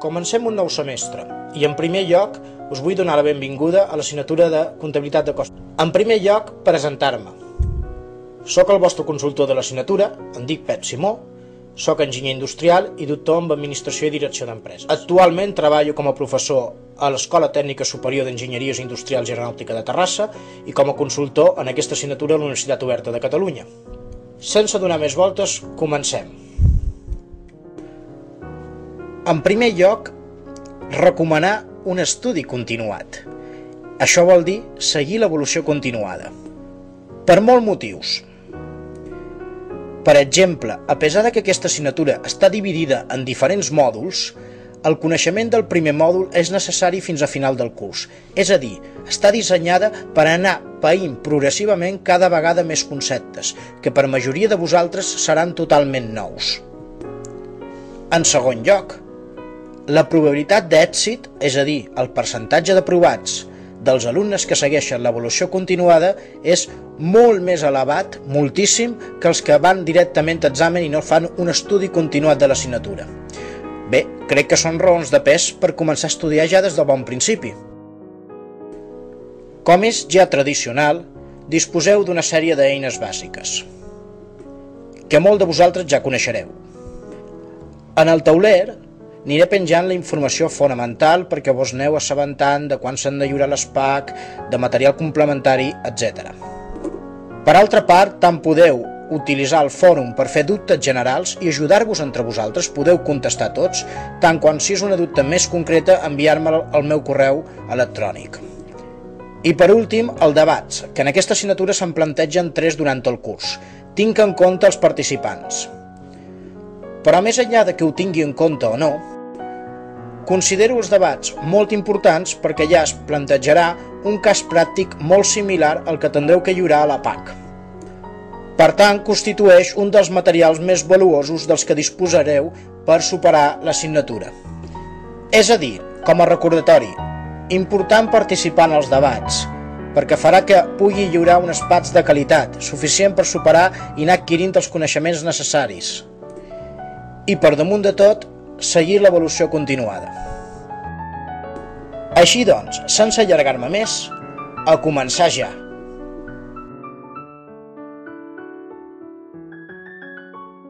Comencem un nou semestre i en primer lloc us vull donar la benvinguda a l'assignatura de Comptabilitat de Costos. En primer lloc, presentar-me. Soc el vostre consultor de l'assignatura, em dic Pep Simó, soc enginyer industrial i doctor en Administració i Direcció d'Empreses. Actualment treballo com a professor a l'Escola Tècnica Superior d'Enginyeries Industrials i Aeronàutica de Terrassa i com a consultor en aquesta assignatura a la Universitat Oberta de Catalunya. Sense donar més voltes, comencem. En primer lloc, recomanar un estudi continuat. Això vol dir seguir l'evolució continuada. Per molts motius. Per exemple, a pesar que aquesta assignatura està dividida en diferents mòduls, el coneixement del primer mòdul és necessari fins a final del curs. És a dir, està dissenyada per anar païnt progressivament cada vegada més conceptes, que per majoria de vosaltres seran totalment nous. En segon lloc, la probabilitat d'èxit, és a dir, el percentatge d'aprovats dels alumnes que segueixen l'evolució continuada és molt més elevat, moltíssim, que els que van directament a examen i no fan un estudi continuat de l'assignatura. Bé, crec que són raons de pes per començar a estudiar ja des del bon principi. Com és ja tradicional, disposeu d'una sèrie d'eines bàsiques, que molt de vosaltres ja coneixereu. En el tauler aniré penjant la informació fonamental perquè vos aneu assabentant de quan s'han de lliurar les PAC, de material complementari, etc. Per altra part, tant podeu utilitzar el fòrum per fer dubtes generals i ajudar-vos entre vosaltres, podeu contestar tots, tant quan si és una dubte més concreta, enviar-me al meu correu electrònic. I per últim, el debats, que en aquesta assignatura se'n plantegen 3 durant el curs. Tinc en compte els participants. Però més enllà de que ho tingui en compte o no, considero els debats molt importants perquè ja es plantejarà un cas pràctic molt similar al que tindreu que lliurar a la PAC. Per tant, constitueix un dels materials més valuosos dels que disposareu per superar l'assignatura. És a dir, com a recordatori, important participar en els debats, perquè farà que pugui lliurar un espats de qualitat, suficient per superar i anar adquirint els coneixements necessaris. I per damunt de tot, seguir l'evolució continuada. Així doncs, sense allargar-me més, a començar ja!